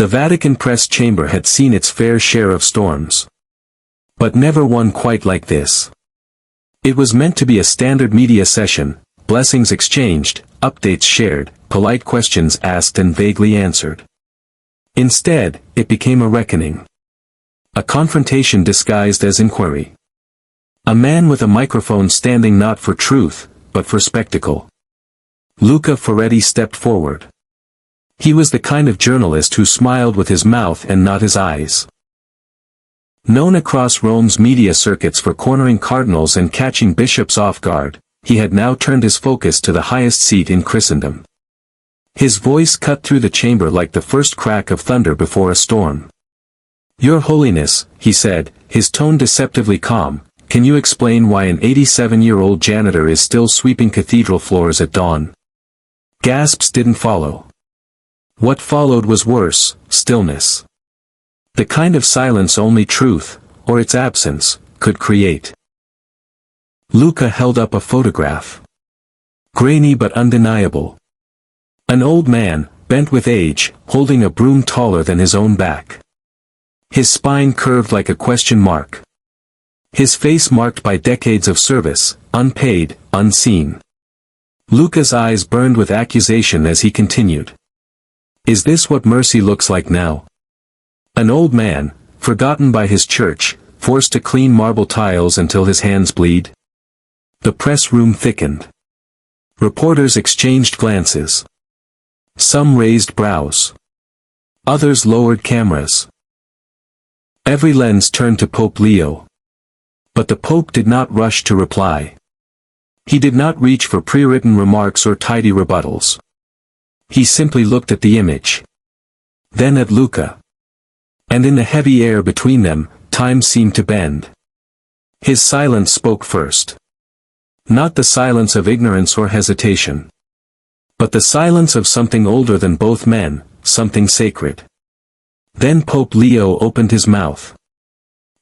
The Vatican press chamber had seen its fair share of storms. But never one quite like this. It was meant to be a standard media session, blessings exchanged, updates shared, polite questions asked and vaguely answered. Instead, it became a reckoning. A confrontation disguised as inquiry. A man with a microphone standing not for truth, but for spectacle. Luca Ferretti stepped forward. He was the kind of journalist who smiled with his mouth and not his eyes. Known across Rome's media circuits for cornering cardinals and catching bishops off guard, he had now turned his focus to the highest seat in Christendom. His voice cut through the chamber like the first crack of thunder before a storm. "Your Holiness," he said, his tone deceptively calm, "can you explain why an 87-year-old janitor is still sweeping cathedral floors at dawn?" Gasps didn't follow. What followed was worse, stillness. The kind of silence only truth, or its absence, could create. Luca held up a photograph. Grainy but undeniable. An old man, bent with age, holding a broom taller than his own back. His spine curved like a question mark. His face marked by decades of service, unpaid, unseen. Luca's eyes burned with accusation as he continued. "Is this what mercy looks like now? An old man, forgotten by his church, forced to clean marble tiles until his hands bleed?" The press room thickened. Reporters exchanged glances. Some raised brows. Others lowered cameras. Every lens turned to Pope Leo. But the Pope did not rush to reply. He did not reach for pre-written remarks or tidy rebuttals. He simply looked at the image. Then at Luca. And in the heavy air between them, time seemed to bend. His silence spoke first. Not the silence of ignorance or hesitation. But the silence of something older than both men, something sacred. Then Pope Leo opened his mouth.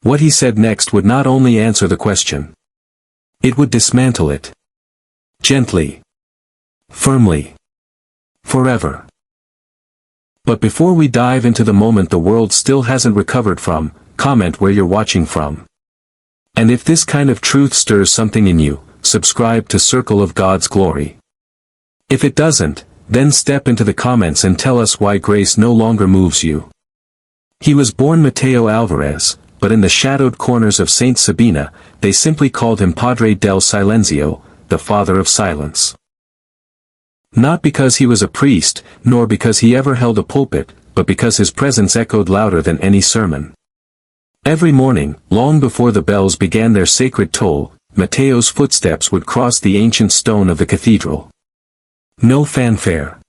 What he said next would not only answer the question. It would dismantle it. Gently. Firmly. Forever. But before we dive into the moment the world still hasn't recovered from, comment where you're watching from. And if this kind of truth stirs something in you, subscribe to Circle of God's Glory. If it doesn't, then step into the comments and tell us why grace no longer moves you. He was born Matteo Alvarez, but in the shadowed corners of Saint Sabina, they simply called him Padre del Silenzio, the Father of Silence. Not because he was a priest, nor because he ever held a pulpit, but because his presence echoed louder than any sermon. Every morning, long before the bells began their sacred toll, Matteo's footsteps would cross the ancient stone of the cathedral. No fanfare.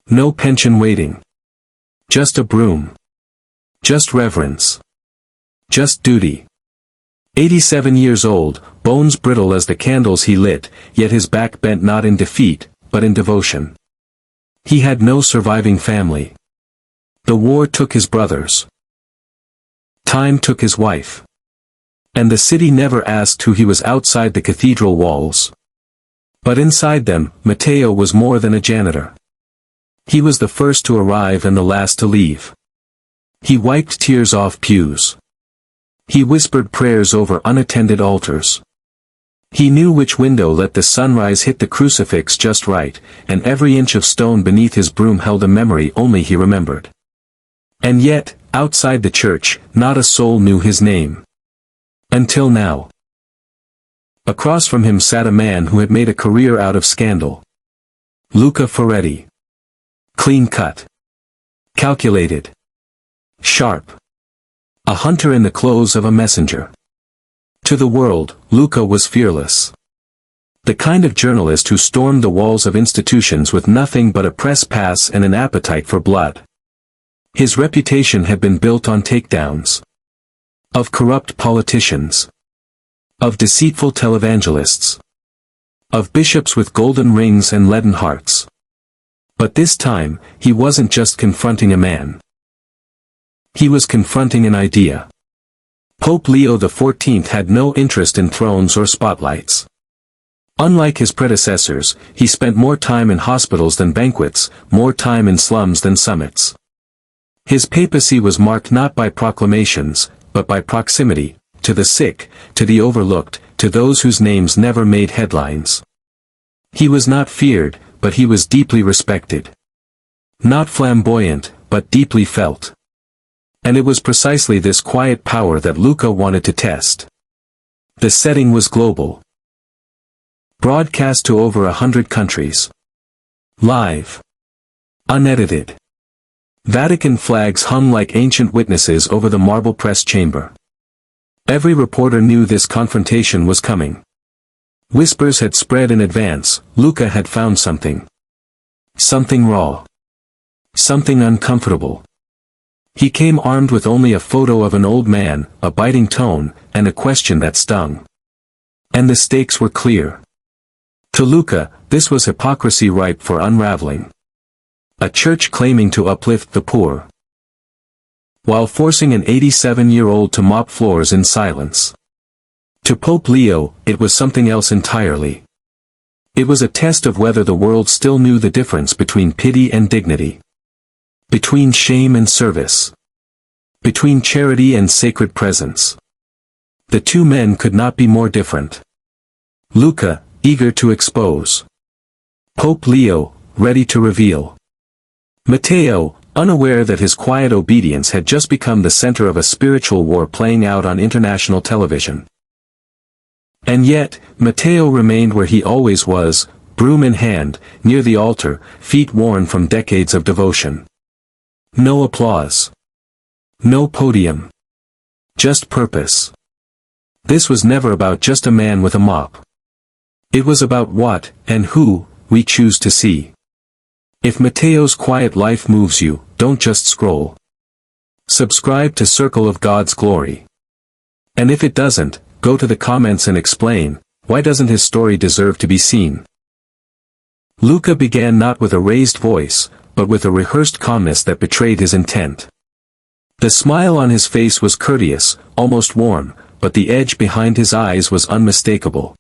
No pension waiting. Just a broom. Just reverence. Just duty. 87 years old, bones brittle as the candles he lit, yet his back bent not in defeat, but in devotion. He had no surviving family. The war took his brothers. Time took his wife. And the city never asked who he was outside the cathedral walls. But inside them, Matteo was more than a janitor. He was the first to arrive and the last to leave. He wiped tears off pews. He whispered prayers over unattended altars. He knew which window let the sunrise hit the crucifix just right, and every inch of stone beneath his broom held a memory only he remembered. And yet, outside the church, not a soul knew his name. Until now. Across from him sat a man who had made a career out of scandal. Luca Ferretti. Clean-cut. Calculated. Sharp. A hunter in the clothes of a messenger. To the world, Luca was fearless. The kind of journalist who stormed the walls of institutions with nothing but a press pass and an appetite for blood. His reputation had been built on takedowns. Of corrupt politicians. Of deceitful televangelists. Of bishops with golden rings and leaden hearts. But this time, he wasn't just confronting a man. He was confronting an idea. Pope Leo XIV had no interest in thrones or spotlights. Unlike his predecessors, he spent more time in hospitals than banquets, more time in slums than summits. His papacy was marked not by proclamations, but by proximity, to the sick, to the overlooked, to those whose names never made headlines. He was not feared, but he was deeply respected. Not flamboyant, but deeply felt. And it was precisely this quiet power that Luca wanted to test. The setting was global. Broadcast to over 100 countries. Live. Unedited. Vatican flags hung like ancient witnesses over the marble press chamber. Every reporter knew this confrontation was coming. Whispers had spread in advance. Luca had found something. Something raw. Something uncomfortable. He came armed with only a photo of an old man, a biting tone, and a question that stung. And the stakes were clear. To Luca, this was hypocrisy ripe for unraveling. A church claiming to uplift the poor, while forcing an 87-year-old to mop floors in silence. To Pope Leo, it was something else entirely. It was a test of whether the world still knew the difference between pity and dignity. Between shame and service. Between charity and sacred presence. The two men could not be more different. Luca, eager to expose. Pope Leo, ready to reveal. Matteo, unaware that his quiet obedience had just become the center of a spiritual war playing out on international television. And yet, Matteo remained where he always was, broom in hand, near the altar, feet worn from decades of devotion. No applause. No podium. Just purpose. This was never about just a man with a mop. It was about what, and who, we choose to see. If Matteo's quiet life moves you, don't just scroll. Subscribe to Circle of God's Glory. And if it doesn't, go to the comments and explain, why doesn't his story deserve to be seen? Luca began not with a raised voice, but with a rehearsed calmness that betrayed his intent. The smile on his face was courteous, almost warm, but the edge behind his eyes was unmistakable.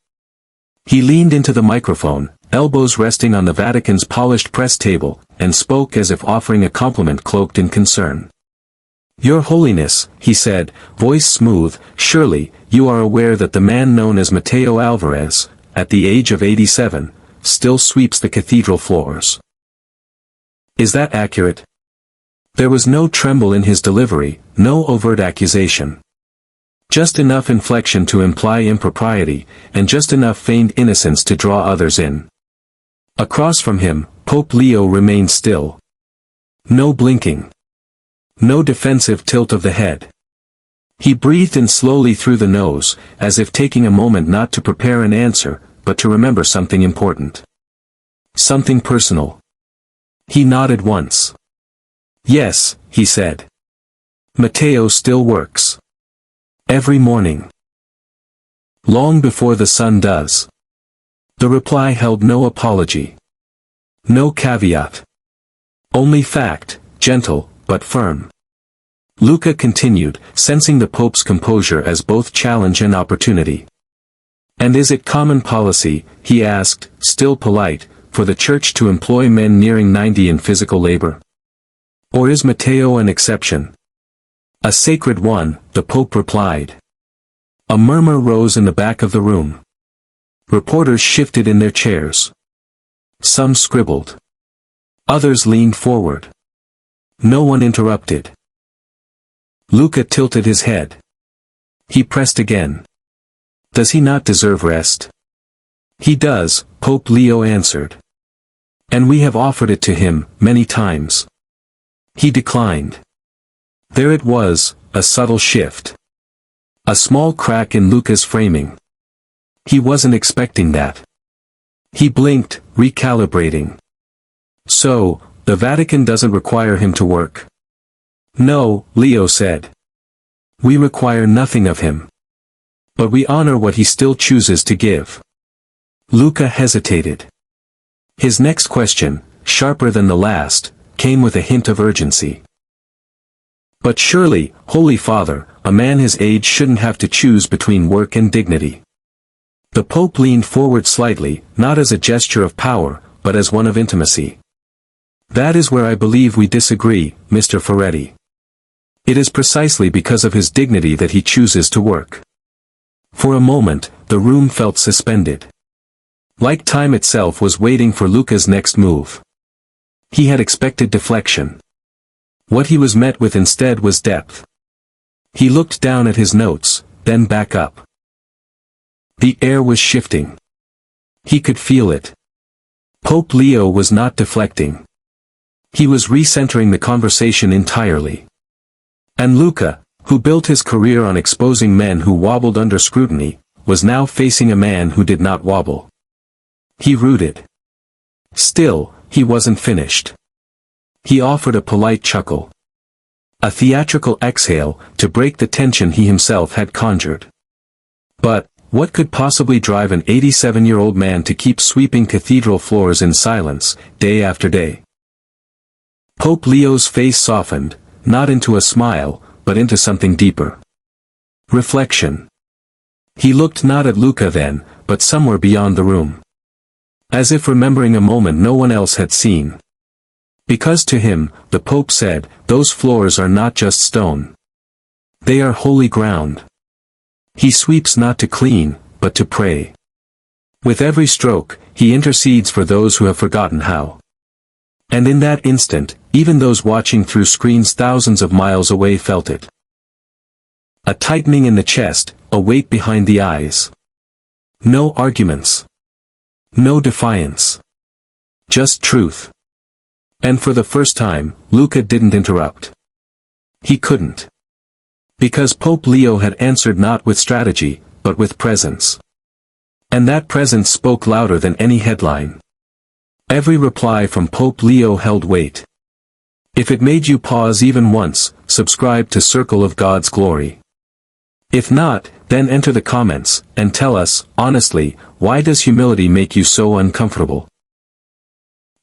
He leaned into the microphone, elbows resting on the Vatican's polished press table, and spoke as if offering a compliment cloaked in concern. "Your Holiness," he said, voice smooth, "surely, you are aware that the man known as Matteo Alvarez, at the age of 87, still sweeps the cathedral floors. Is that accurate?" There was no tremble in his delivery, no overt accusation. Just enough inflection to imply impropriety, and just enough feigned innocence to draw others in. Across from him, Pope Leo remained still. No blinking. No defensive tilt of the head. He breathed in slowly through the nose, as if taking a moment not to prepare an answer, but to remember something important. Something personal. He nodded once. "Yes," he said. "Matteo still works. Every morning. Long before the sun does." The reply held no apology. No caveat. Only fact, gentle, but firm. Luca continued, sensing the Pope's composure as both challenge and opportunity. "And is it common policy," he asked, still polite, "for the Church to employ men nearing 90 in physical labor? Or is Matteo an exception?" "A sacred one," the Pope replied. A murmur rose in the back of the room. Reporters shifted in their chairs. Some scribbled. Others leaned forward. No one interrupted. Luca tilted his head. He pressed again. "Does he not deserve rest?" "He does," Pope Leo answered. "And we have offered it to him, many times." He declined. There it was, a subtle shift. A small crack in Luca's framing. He wasn't expecting that. He blinked, recalibrating. "So, the Vatican doesn't require him to work?" "No," Leo said. "We require nothing of him. But we honor what he still chooses to give." Luca hesitated. His next question, sharper than the last, came with a hint of urgency. "But surely, Holy Father, a man his age shouldn't have to choose between work and dignity." The Pope leaned forward slightly, not as a gesture of power, but as one of intimacy. "That is where I believe we disagree, Mr. Ferretti. It is precisely because of his dignity that he chooses to work. For a moment, the room felt suspended. Like time itself was waiting for Luca's next move. He had expected deflection. What he was met with instead was depth. He looked down at his notes, then back up. The air was shifting. He could feel it. Pope Leo was not deflecting. He was recentering the conversation entirely. And Luca, who built his career on exposing men who wobbled under scrutiny, was now facing a man who did not wobble. He rooted. Still, he wasn't finished. He offered a polite chuckle. A theatrical exhale, to break the tension he himself had conjured. But, what could possibly drive an 87-year-old man to keep sweeping cathedral floors in silence, day after day? Pope Leo's face softened, not into a smile, but into something deeper. Reflection. He looked not at Luca then, but somewhere beyond the room. As if remembering a moment no one else had seen. Because to him, the Pope said, those floors are not just stone. They are holy ground. He sweeps not to clean, but to pray. With every stroke, he intercedes for those who have forgotten how. And in that instant, even those watching through screens thousands of miles away felt it. A tightening in the chest, a weight behind the eyes. No arguments. No defiance. Just truth. And for the first time, Luca didn't interrupt. He couldn't. Because Pope Leo had answered not with strategy, but with presence. And that presence spoke louder than any headline. Every reply from Pope Leo held weight. If it made you pause even once, subscribe to Circle of God's Glory. If not, then enter the comments, and tell us, honestly, why does humility make you so uncomfortable?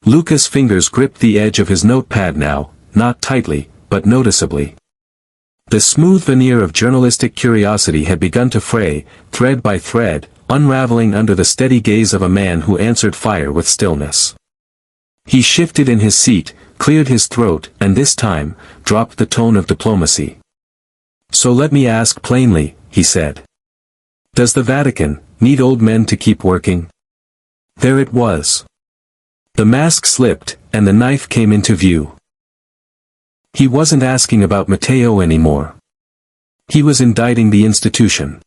Luca's fingers gripped the edge of his notepad now, not tightly, but noticeably. The smooth veneer of journalistic curiosity had begun to fray, thread by thread, unraveling under the steady gaze of a man who answered fire with stillness. He shifted in his seat, cleared his throat, and this time, dropped the tone of diplomacy. So let me ask plainly, he said. Does the Vatican need old men to keep working? There it was. The mask slipped, and the knife came into view. He wasn't asking about Matteo anymore. He was indicting the institution.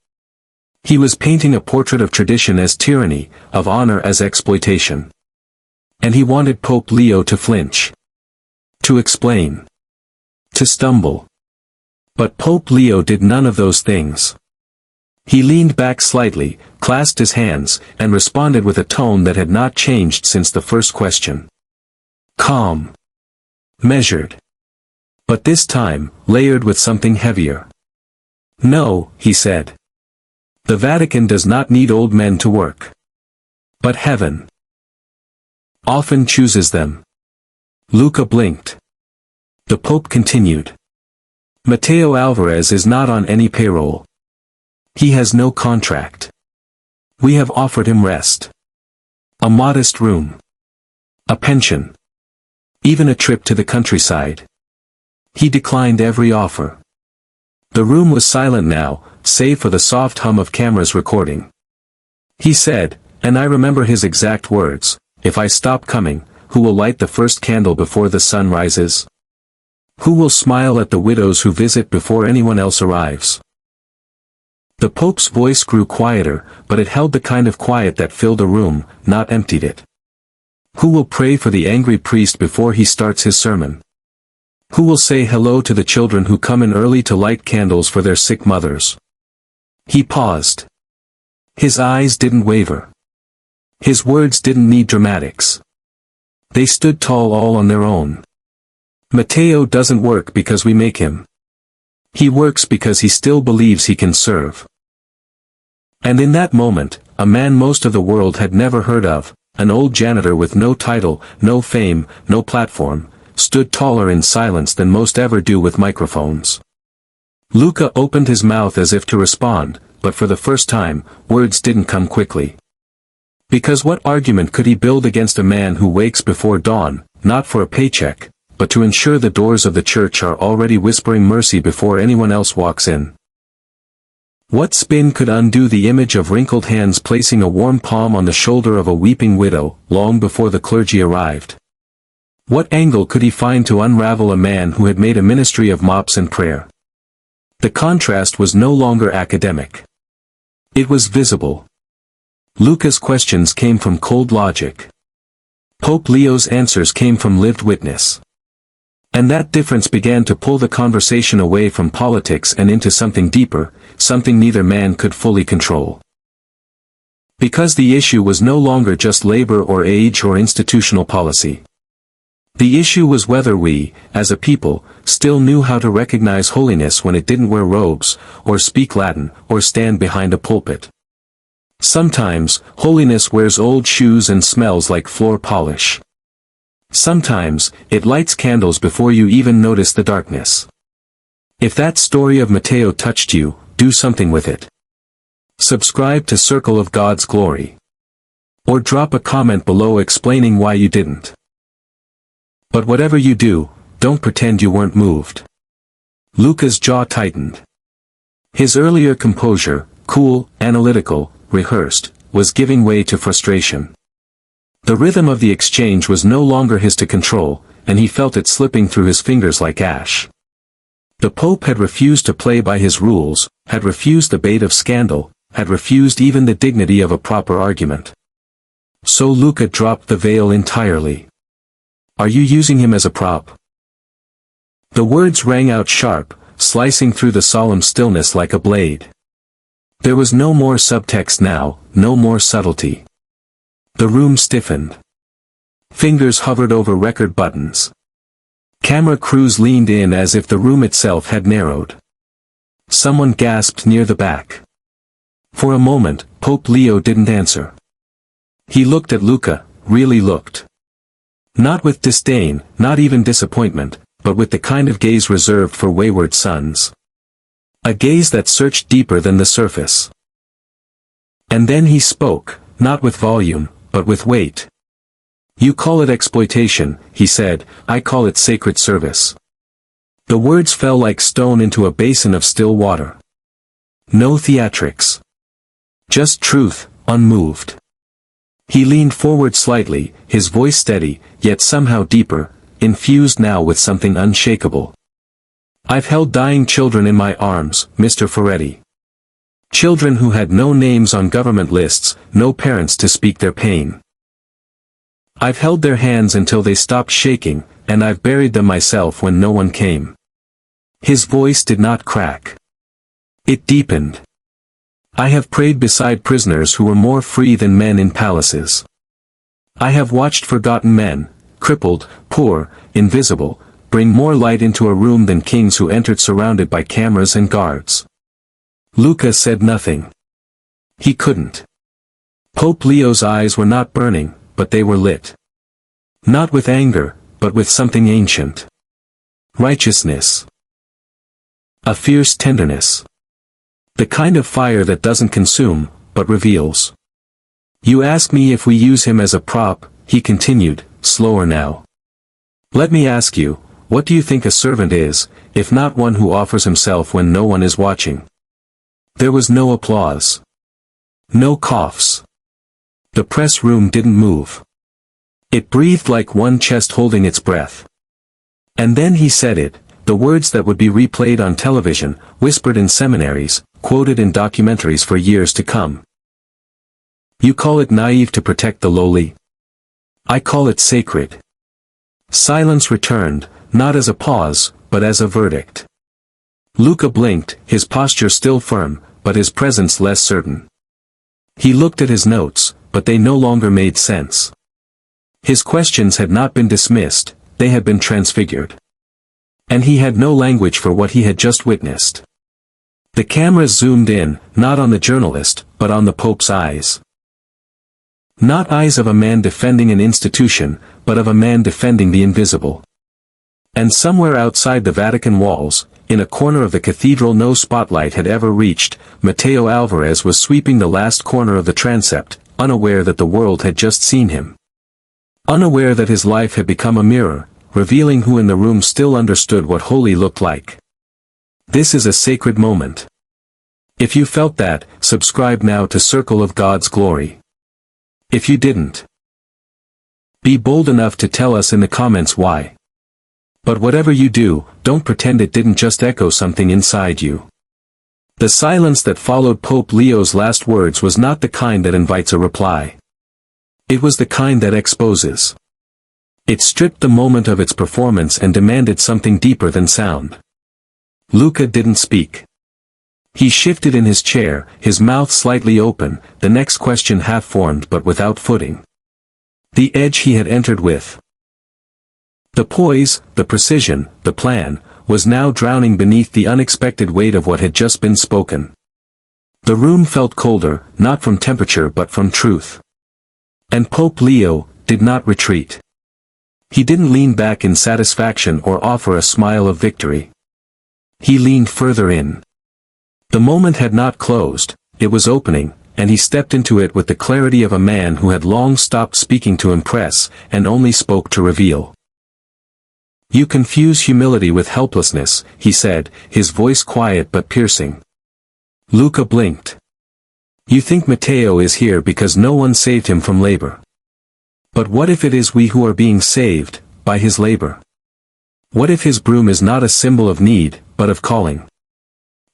He was painting a portrait of tradition as tyranny, of honor as exploitation. And he wanted Pope Leo to flinch. To explain. To stumble. But Pope Leo did none of those things. He leaned back slightly, clasped his hands, and responded with a tone that had not changed since the first question. Calm. Measured. But this time, layered with something heavier. No, he said. The Vatican does not need old men to work. But heaven often chooses them. Luca blinked. The Pope continued. Matteo Alvarez is not on any payroll. He has no contract. We have offered him rest. A modest room. A pension. Even a trip to the countryside. He declined every offer. The room was silent now, save for the soft hum of cameras recording. He said, and I remember his exact words, if I stop coming, who will light the first candle before the sun rises? Who will smile at the widows who visit before anyone else arrives? The Pope's voice grew quieter, but it held the kind of quiet that filled a room, not emptied it. Who will pray for the angry priest before he starts his sermon? Who will say hello to the children who come in early to light candles for their sick mothers? He paused. His eyes didn't waver. His words didn't need dramatics. They stood tall all on their own. Matteo doesn't work because we make him. He works because he still believes he can serve. And in that moment, a man most of the world had never heard of, an old janitor with no title, no fame, no platform, stood taller in silence than most ever do with microphones. Luca opened his mouth as if to respond, but for the first time, words didn't come quickly. Because what argument could he build against a man who wakes before dawn, not for a paycheck, but to ensure the doors of the church are already whispering mercy before anyone else walks in. What spin could undo the image of wrinkled hands placing a warm palm on the shoulder of a weeping widow, long before the clergy arrived? What angle could he find to unravel a man who had made a ministry of mops and prayer? The contrast was no longer academic. It was visible. Luca's questions came from cold logic. Pope Leo's answers came from lived witness. And that difference began to pull the conversation away from politics and into something deeper, something neither man could fully control. Because the issue was no longer just labor or age or institutional policy. The issue was whether we, as a people, still knew how to recognize holiness when it didn't wear robes, or speak Latin, or stand behind a pulpit. Sometimes, holiness wears old shoes and smells like floor polish. Sometimes, it lights candles before you even notice the darkness. If that story of Matteo touched you, do something with it. Subscribe to Circle of God's Glory. Or drop a comment below explaining why you didn't. But whatever you do, don't pretend you weren't moved. Luca's jaw tightened. His earlier composure, cool, analytical, rehearsed, was giving way to frustration. The rhythm of the exchange was no longer his to control, and he felt it slipping through his fingers like ash. The Pope had refused to play by his rules, had refused the bait of scandal, had refused even the dignity of a proper argument. So Luca dropped the veil entirely. Are you using him as a prop? The words rang out sharp, slicing through the solemn stillness like a blade. There was no more subtext now, no more subtlety. The room stiffened. Fingers hovered over record buttons. Camera crews leaned in as if the room itself had narrowed. Someone gasped near the back. For a moment, Pope Leo didn't answer. He looked at Luca, really looked. Not with disdain, not even disappointment, but with the kind of gaze reserved for wayward sons. A gaze that searched deeper than the surface. And then he spoke, not with volume, but with weight. You call it exploitation, he said, I call it sacred service. The words fell like stone into a basin of still water. No theatrics. Just truth, unmoved. He leaned forward slightly, his voice steady, yet somehow deeper, infused now with something unshakable. I've held dying children in my arms, Mr. Ferretti. Children who had no names on government lists, no parents to speak their pain. I've held their hands until they stopped shaking, and I've buried them myself when no one came. His voice did not crack. It deepened. I have prayed beside prisoners who were more free than men in palaces. I have watched forgotten men, crippled, poor, invisible, bring more light into a room than kings who entered surrounded by cameras and guards. Luca said nothing. He couldn't. Pope Leo's eyes were not burning, but they were lit. Not with anger, but with something ancient. Righteousness. A fierce tenderness. The kind of fire that doesn't consume, but reveals. You ask me if we use him as a prop, he continued, slower now. Let me ask you, what do you think a servant is, if not one who offers himself when no one is watching? There was no applause. No coughs. The press room didn't move. It breathed like one chest holding its breath. And then he said it, the words that would be replayed on television, whispered in seminaries, quoted in documentaries for years to come. You call it naive to protect the lowly? I call it sacred. Silence returned, not as a pause, but as a verdict. Luca blinked, his posture still firm, but his presence less certain. He looked at his notes, but they no longer made sense. His questions had not been dismissed, they had been transfigured. And he had no language for what he had just witnessed. The cameras zoomed in, not on the journalist, but on the Pope's eyes. Not eyes of a man defending an institution, but of a man defending the invisible. And somewhere outside the Vatican walls, in a corner of the cathedral no spotlight had ever reached, Matteo Alvarez was sweeping the last corner of the transept, unaware that the world had just seen him. Unaware that his life had become a mirror, revealing who in the room still understood what holy looked like. This is a sacred moment. If you felt that, subscribe now to Circle of God's Glory. If you didn't, be bold enough to tell us in the comments why. But whatever you do, don't pretend it didn't just echo something inside you. The silence that followed Pope Leo's last words was not the kind that invites a reply. It was the kind that exposes. It stripped the moment of its performance and demanded something deeper than sound. Luca didn't speak. He shifted in his chair, his mouth slightly open, the next question half-formed but without footing. The edge he had entered with. The poise, the precision, the plan, was now drowning beneath the unexpected weight of what had just been spoken. The room felt colder, not from temperature but from truth. And Pope Leo did not retreat. He didn't lean back in satisfaction or offer a smile of victory. He leaned further in. The moment had not closed, it was opening, and he stepped into it with the clarity of a man who had long stopped speaking to impress, and only spoke to reveal. You confuse humility with helplessness, he said, his voice quiet but piercing. Luca blinked. You think Matteo is here because no one saved him from labor. But what if it is we who are being saved, by his labor? What if his broom is not a symbol of need, but of calling?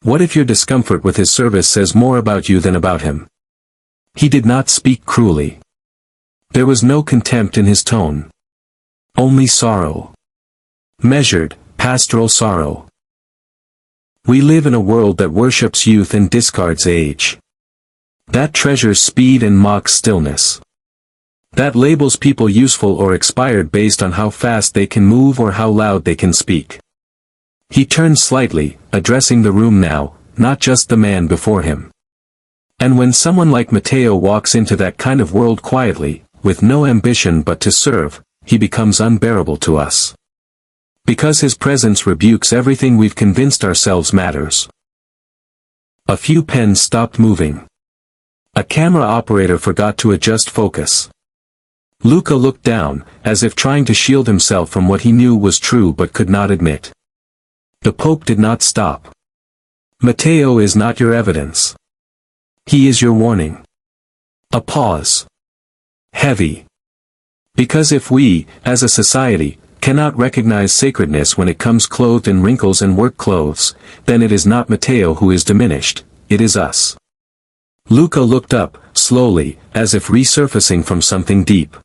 What if your discomfort with his service says more about you than about him? He did not speak cruelly. There was no contempt in his tone. Only sorrow. Measured, pastoral sorrow. We live in a world that worships youth and discards age. That treasures speed and mocks stillness. That labels people useful or expired based on how fast they can move or how loud they can speak. He turned slightly, addressing the room now, not just the man before him. And when someone like Matteo walks into that kind of world quietly, with no ambition but to serve, he becomes unbearable to us. Because his presence rebukes everything we've convinced ourselves matters. A few pens stopped moving. A camera operator forgot to adjust focus. Luca looked down, as if trying to shield himself from what he knew was true but could not admit. The Pope did not stop. Matteo is not your evidence. He is your warning. A pause. Heavy. Because if we, as a society, cannot recognize sacredness when it comes clothed in wrinkles and work clothes, then it is not Matteo who is diminished, it is us. Luca looked up, slowly, as if resurfacing from something deep.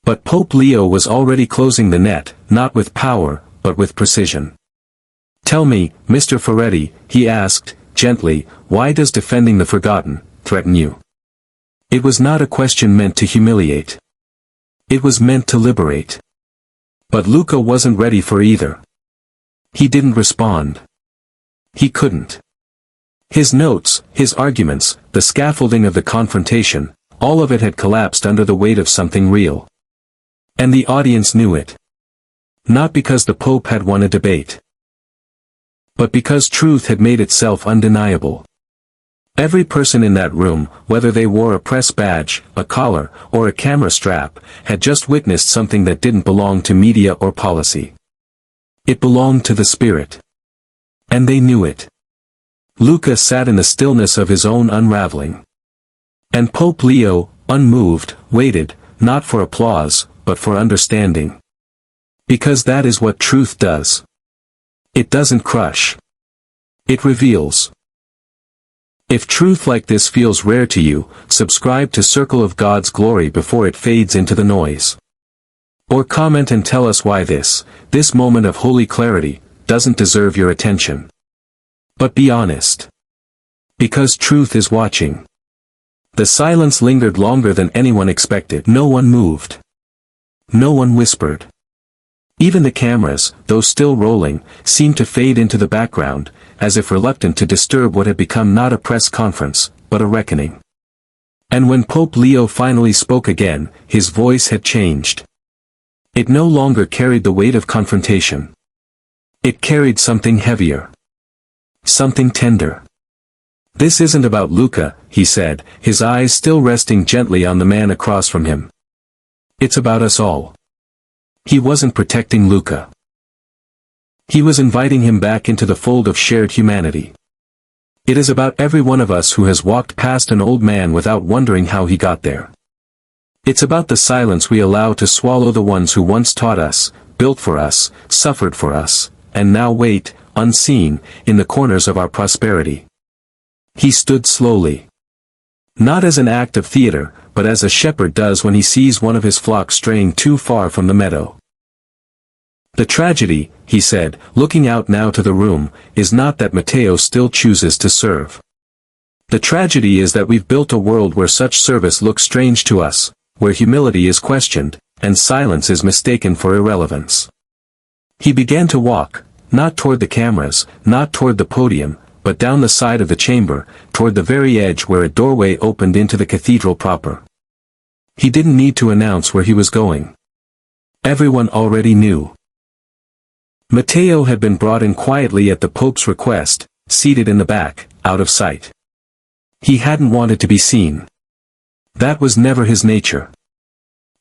But Pope Leo was already closing the net, not with power, but with precision. Tell me, Mr. Ferretti, he asked, gently, why does defending the forgotten threaten you? It was not a question meant to humiliate. It was meant to liberate. But Luca wasn't ready for either. He didn't respond. He couldn't. His notes, his arguments, the scaffolding of the confrontation, all of it had collapsed under the weight of something real. And the audience knew it. Not because the Pope had won a debate, but because truth had made itself undeniable. Every person in that room, whether they wore a press badge, a collar, or a camera strap, had just witnessed something that didn't belong to media or policy. It belonged to the Spirit. And they knew it. Luca sat in the stillness of his own unraveling. And Pope Leo, unmoved, waited, not for applause, but for understanding. Because that is what truth does. It doesn't crush. It reveals. If truth like this feels rare to you, subscribe to Circle of God's Glory before it fades into the noise. Or comment and tell us why this moment of holy clarity, doesn't deserve your attention. But be honest. Because truth is watching. The silence lingered longer than anyone expected. No one moved. No one whispered. Even the cameras, though still rolling, seemed to fade into the background, as if reluctant to disturb what had become not a press conference, but a reckoning. And when Pope Leo finally spoke again, his voice had changed. It no longer carried the weight of confrontation. It carried something heavier. Something tender. This isn't about Luca, he said, his eyes still resting gently on the man across from him. It's about us all. He wasn't protecting Luca. He was inviting him back into the fold of shared humanity. It is about every one of us who has walked past an old man without wondering how he got there. It's about the silence we allow to swallow the ones who once taught us, built for us, suffered for us, and now wait, unseen, in the corners of our prosperity. He stood slowly. Not as an act of theater, but as a shepherd does when he sees one of his flock straying too far from the meadow. The tragedy, he said, looking out now to the room, is not that Matteo still chooses to serve. The tragedy is that we've built a world where such service looks strange to us, where humility is questioned, and silence is mistaken for irrelevance. He began to walk, not toward the cameras, not toward the podium, but down the side of the chamber, toward the very edge where a doorway opened into the cathedral proper. He didn't need to announce where he was going. Everyone already knew. Matteo had been brought in quietly at the Pope's request, seated in the back, out of sight. He hadn't wanted to be seen. That was never his nature.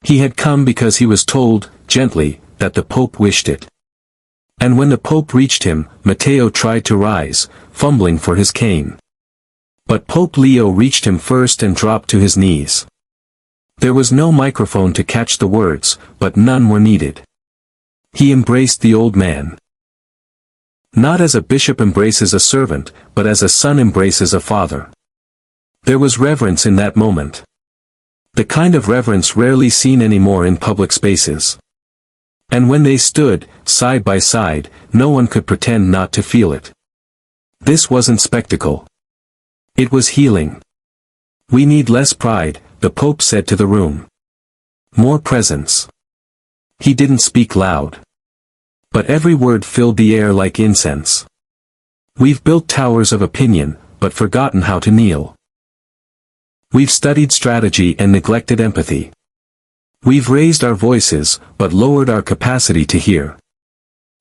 He had come because he was told, gently, that the Pope wished it. And when the Pope reached him, Matteo tried to rise, fumbling for his cane. But Pope Leo reached him first and dropped to his knees. There was no microphone to catch the words, but none were needed. He embraced the old man. Not as a bishop embraces a servant, but as a son embraces a father. There was reverence in that moment. The kind of reverence rarely seen anymore in public spaces. And when they stood, side by side, no one could pretend not to feel it. This wasn't spectacle. It was healing. We need less pride, the Pope said to the room. More presence. He didn't speak loud. But every word filled the air like incense. We've built towers of opinion, but forgotten how to kneel. We've studied strategy and neglected empathy. We've raised our voices, but lowered our capacity to hear.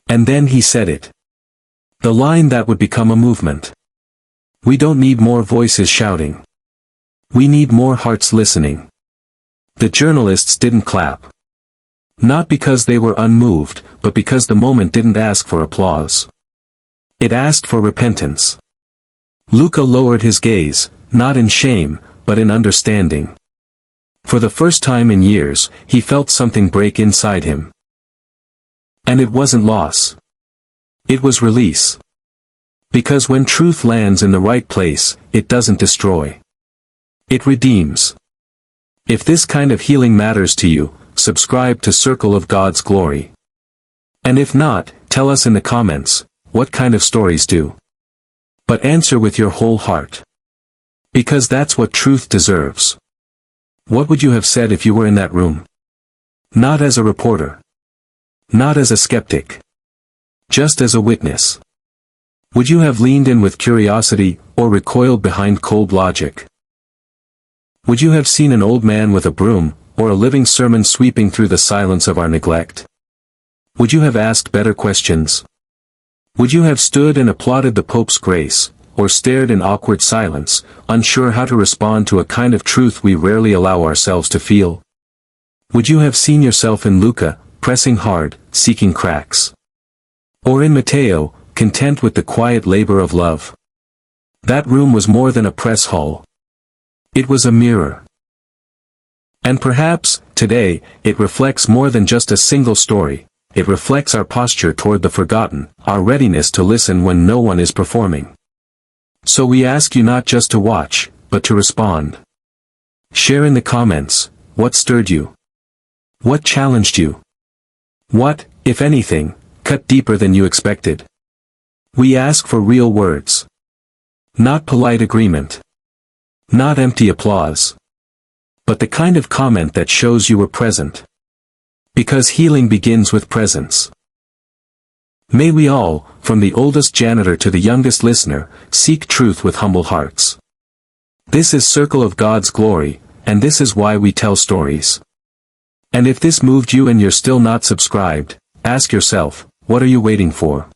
And then he said it. The line that would become a movement. We don't need more voices shouting. We need more hearts listening. The journalists didn't clap. Not because they were unmoved, but because the moment didn't ask for applause. It asked for repentance. Luca lowered his gaze, not in shame, but in understanding. For the first time in years, he felt something break inside him. And it wasn't loss. It was release. Because when truth lands in the right place, it doesn't destroy. It redeems. If this kind of healing matters to you, subscribe to Circle of God's Glory. And if not, tell us in the comments, what kind of stories do. But answer with your whole heart. Because that's what truth deserves. What would you have said if you were in that room? Not as a reporter. Not as a skeptic. Just as a witness. Would you have leaned in with curiosity, or recoiled behind cold logic? Would you have seen an old man with a broom, or a living sermon sweeping through the silence of our neglect? Would you have asked better questions? Would you have stood and applauded the Pope's grace, or stared in awkward silence, unsure how to respond to a kind of truth we rarely allow ourselves to feel? Would you have seen yourself in Luca, pressing hard, seeking cracks? Or in Matteo, content with the quiet labor of love? That room was more than a press hall. It was a mirror. And perhaps, today, it reflects more than just a single story. It reflects our posture toward the forgotten, our readiness to listen when no one is performing. So we ask you not just to watch, but to respond. Share in the comments, what stirred you? What challenged you? What, if anything, cut deeper than you expected? We ask for real words. Not polite agreement. Not empty applause. But the kind of comment that shows you were present. Because healing begins with presence. May we all, from the oldest janitor to the youngest listener, seek truth with humble hearts. This is Circle of God's Glory, and this is why we tell stories. And if this moved you and you're still not subscribed, ask yourself, what are you waiting for?